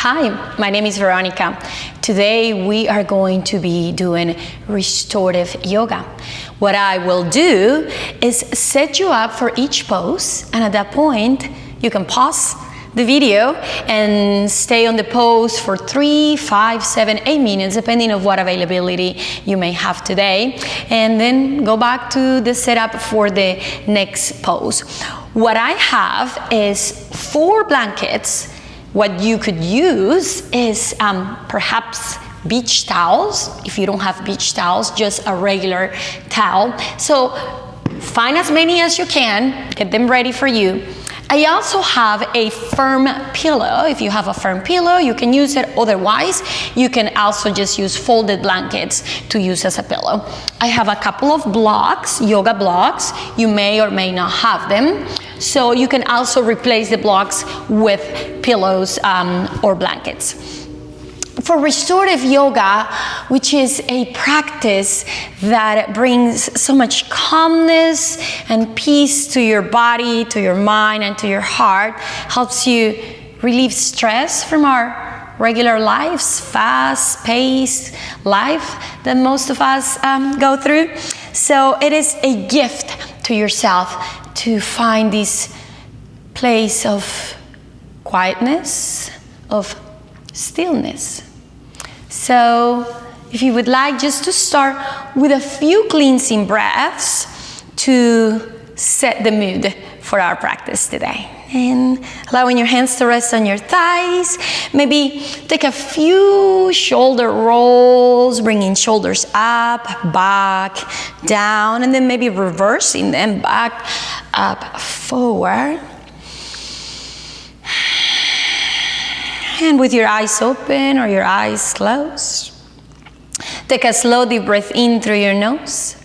Hi, my name is Veronica. Today we are going to be doing restorative yoga. What I will do is set you up for each pose, and at that point you can pause the video and stay on the pose for 3, 5, 7, 8 minutes, depending on what availability you may have today, and then go back to the setup for the next pose. What I have is 4 blankets. What you could use is perhaps beach towels. If you don't have beach towels, just a regular towel. So find as many as you can, get them ready for you. I also have a firm pillow. If you have a firm pillow, you can use it. Otherwise, you can also just use folded blankets to use as a pillow. I have a couple of blocks, yoga blocks. You may or may not have them. So you can also replace the blocks with pillows or blankets. For restorative yoga, which is a practice that brings so much calmness and peace to your body, to your mind, and to your heart, helps you relieve stress from our regular lives, fast-paced life that most of us go through. So it is a gift to yourself to find this place of quietness, of stillness. So if you would like just to start with a few cleansing breaths to set the mood for our practice today. And allowing your hands to rest on your thighs. Maybe take a few shoulder rolls, bringing shoulders up, back, down, and then maybe reversing them back, up, forward. And with your eyes open or your eyes closed, take a slow deep breath in through your nose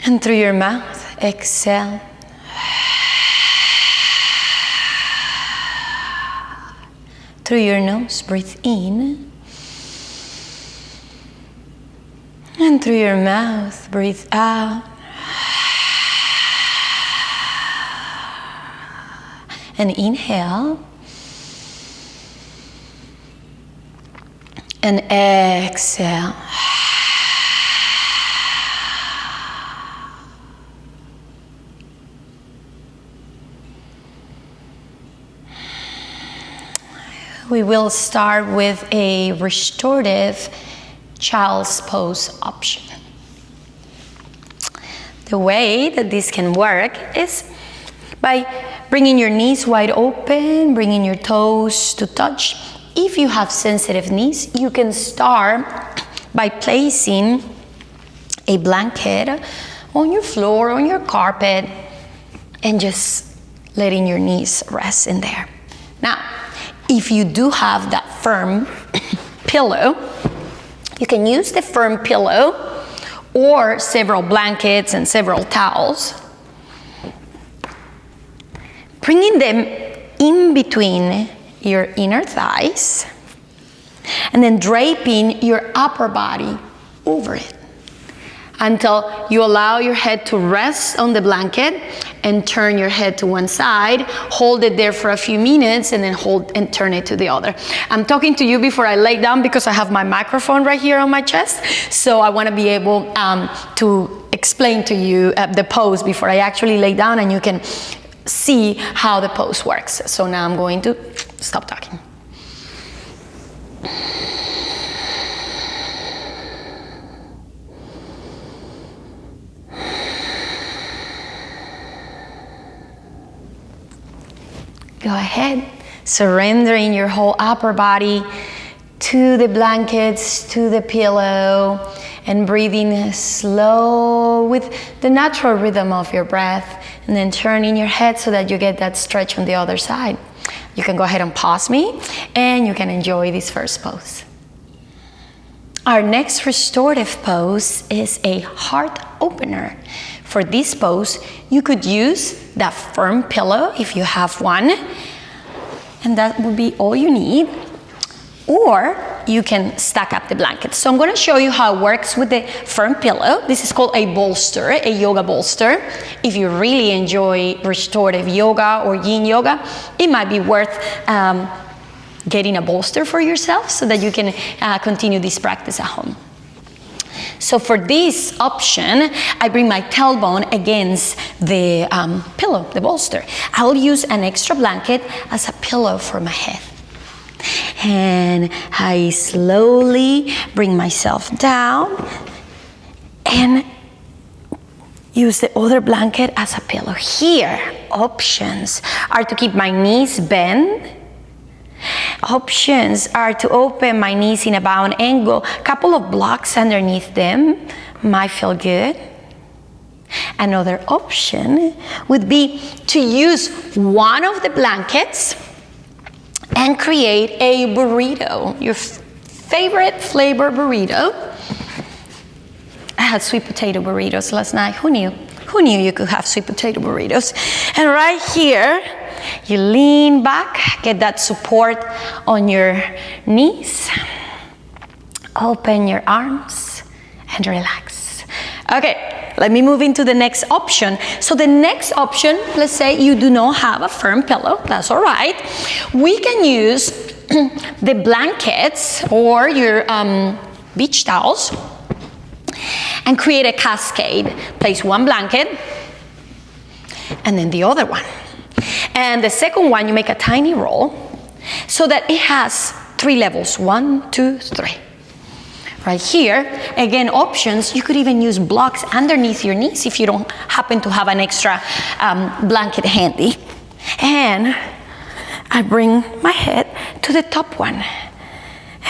and through your mouth. Exhale. Through your nose, breathe in. And through your mouth, breathe out. And inhale. And exhale. We will start with a restorative child's pose option. The way that this can work is by bringing your knees wide open, bringing your toes to touch. If you have sensitive knees, you can start by placing a blanket on your floor, on your carpet, and just letting your knees rest in there. Now, if you do have that firm pillow, you can use the firm pillow or several blankets and several towels, bringing them in between your inner thighs, and then draping your upper body over it until you allow your head to rest on the blanket and turn your head to one side, hold it there for a few minutes, and then hold and turn it to the other. I'm talking to you before I lay down because I have my microphone right here on my chest, so I want to be able to explain to you the pose before I actually lay down, and you can see how the pose works. So now I'm going to stop talking. Go ahead, surrendering your whole upper body to the blankets, to the pillow, and breathing slow with the natural rhythm of your breath, and then turning your head so that you get that stretch on the other side. You can go ahead and pause me, and you can enjoy this first pose. Our next restorative pose is a heart opener. For this pose, you could use that firm pillow if you have one, and that would be all you need. Or you can stack up the blankets. So I'm going to show you how it works with the firm pillow. This is called a bolster, a yoga bolster. If you really enjoy restorative yoga or yin yoga, it might be worth getting a bolster for yourself so that you can continue this practice at home. So for this option, I bring my tailbone against the pillow, the bolster. I'll use an extra blanket as a pillow for my head. And I slowly bring myself down and use the other blanket as a pillow. Here, options are to keep my knees bent. Options are to open my knees in a bound angle. Couple of blocks underneath them might feel good. Another option would be to use one of the blankets and create a burrito, your favorite flavor burrito. I had sweet potato burritos last night. Who knew? Who knew you could have sweet potato burritos? And right here, you lean back, get that support on your knees. Open your arms and relax. Okay, let me move into the next option. So the next option, let's say you do not have a firm pillow, that's all right. We can use the blankets or your beach towels and create a cascade. Place one blanket and then the other one. And the second one, you make a tiny roll so that it has 3 levels, 1, 2, 3. Right here, again, options, you could even use blocks underneath your knees if you don't happen to have an extra blanket handy. And I bring my head to the top one.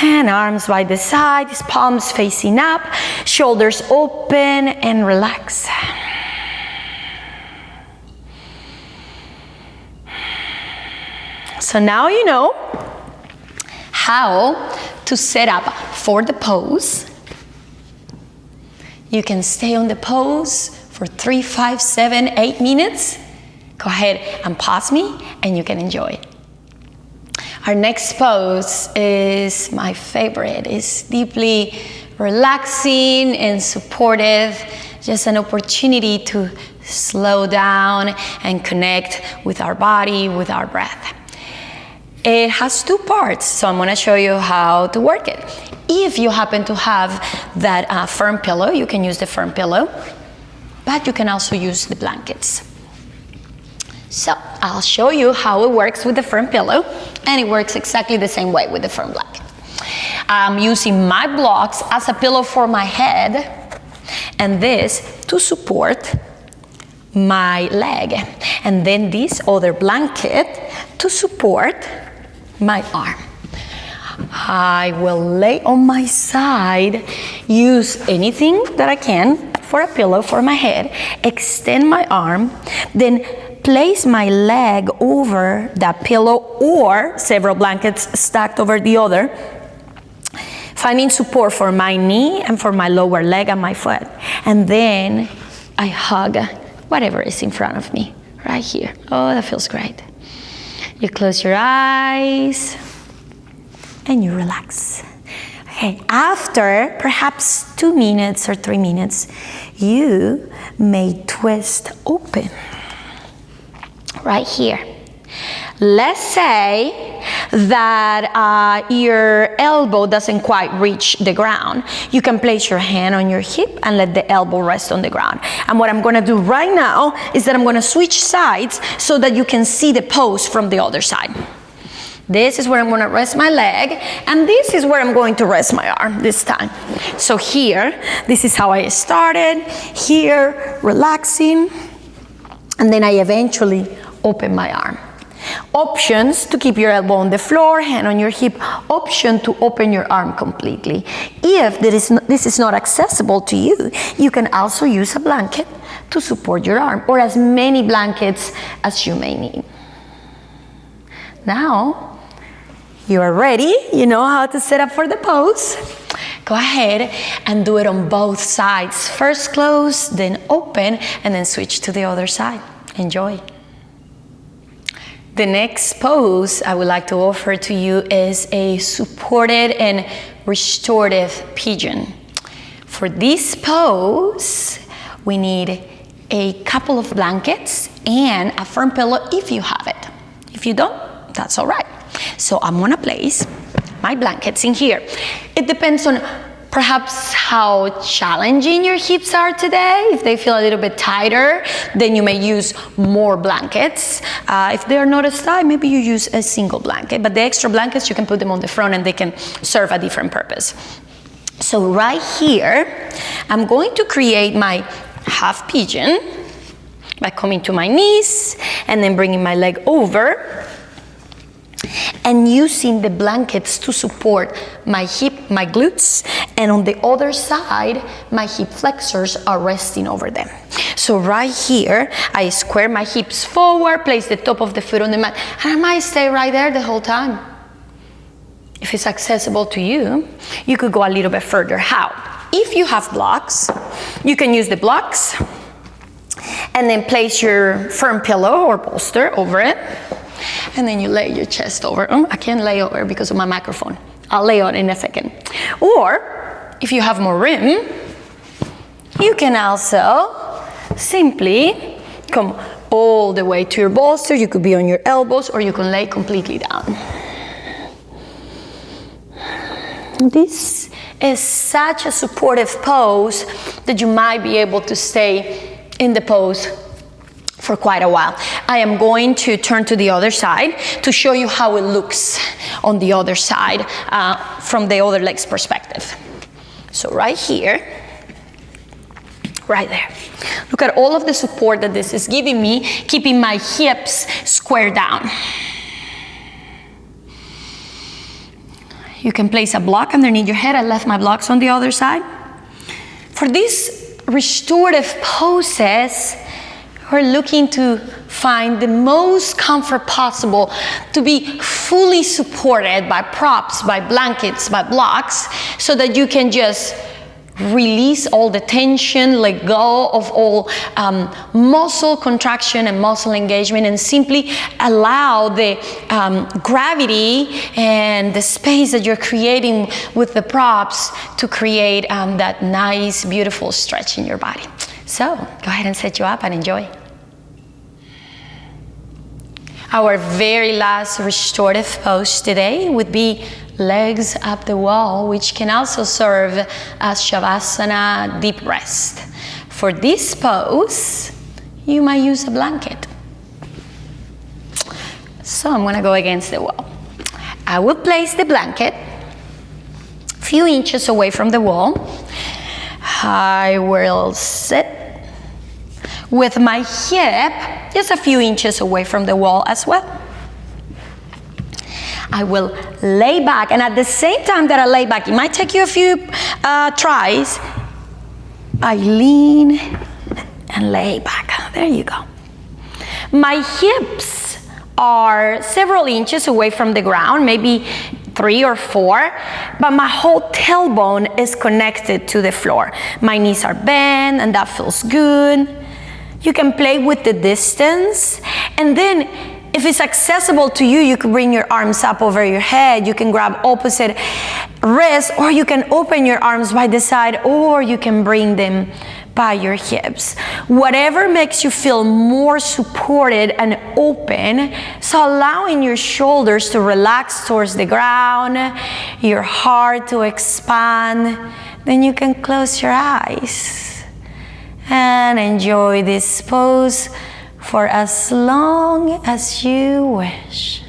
And arms by the sides, palms facing up, shoulders open and relax. So now you know how to set up for the pose. You can stay on the pose for 3, 5, 7, 8 minutes. Go ahead and pause me and you can enjoy it. Our next pose is my favorite. It's deeply relaxing and supportive. Just an opportunity to slow down and connect with our body, with our breath. It has 2 parts, so I'm gonna show you how to work it. If you happen to have that firm pillow, you can use the firm pillow, but you can also use the blankets. So I'll show you how it works with the firm pillow, and it works exactly the same way with the firm blanket. I'm using my blocks as a pillow for my head, and this to support my leg, and then this other blanket to support my arm. I will lay on my side, use anything that I can for a pillow for my head, extend my arm, then place my leg over that pillow or several blankets stacked over the other, finding support for my knee and for my lower leg and my foot. And then I hug whatever is in front of me, right here. Oh, that feels great. You close your eyes and you relax. Okay, after perhaps 2 minutes or 3 minutes, you may twist open. Right here. Let's say that your elbow doesn't quite reach the ground. You can place your hand on your hip and let the elbow rest on the ground. And what I'm gonna do right now is that I'm gonna switch sides so that you can see the pose from the other side. This is where I'm gonna rest my leg, and this is where I'm going to rest my arm this time. So here, this is how I started, here, relaxing, and then I eventually open my arm. Options to keep your elbow on the floor, hand on your hip. Option to open your arm completely. If this is not accessible to you, you can also use a blanket to support your arm, or as many blankets as you may need. Now, you are ready. You know how to set up for the pose. Go ahead and do it on both sides. First close, then open, and then switch to the other side. Enjoy. The next pose I would like to offer to you is a supported and restorative pigeon. For this pose, we need a couple of blankets and a firm pillow if you have it. If you don't, that's all right. So I'm gonna place my blankets in here. It depends on perhaps how challenging your hips are today. If they feel a little bit tighter, then you may use more blankets. If they're not as tight, maybe you use a single blanket. But the extra blankets, you can put them on the front and they can serve a different purpose. So right here, I'm going to create my half pigeon by coming to my knees and then bringing my leg over and using the blankets to support my hip, my glutes, and on the other side, my hip flexors are resting over them. So right here, I square my hips forward, place the top of the foot on the mat, and I might stay right there the whole time. If it's accessible to you, you could go a little bit further. How? If you have blocks, you can use the blocks and then place your firm pillow or bolster over it. And then you lay your chest over. Oh, I can't lay over because of my microphone. I'll lay on in a second. Or, if you have more room, you can also simply come all the way to your bolster. You could be on your elbows or you can lay completely down. This is such a supportive pose that you might be able to stay in the pose for quite a while. I am going to turn to the other side to show you how it looks on the other side from the other leg's perspective. So right here, right there. Look at all of the support that this is giving me, keeping my hips square down. You can place a block underneath your head. I left my blocks on the other side. For these restorative poses, we're looking to find the most comfort possible to be fully supported by props, by blankets, by blocks, so that you can just release all the tension, let go of all muscle contraction and muscle engagement, and simply allow the gravity and the space that you're creating with the props to create that nice, beautiful stretch in your body. So go ahead and set you up and enjoy. Our very last restorative pose today would be legs up the wall, which can also serve as Shavasana, deep rest. For this pose, you might use a blanket. So I'm gonna go against the wall. I will place the blanket a few inches away from the wall. I will sit with my hip just a few inches away from the wall as well. I will lay back, and at the same time that I lay back, it might take you a few tries, I lean and lay back. There you go. My hips are several inches away from the ground, maybe 3 or 4, but my whole tailbone is connected to the floor. My knees are bent, and that feels good. You can play with the distance, and then if it's accessible to you, you can bring your arms up over your head. You can grab opposite wrists, or you can open your arms by the side, or you can bring them by your hips. Whatever makes you feel more supported and open. So allowing your shoulders to relax towards the ground, your heart to expand. Then you can close your eyes and enjoy this pose for as long as you wish.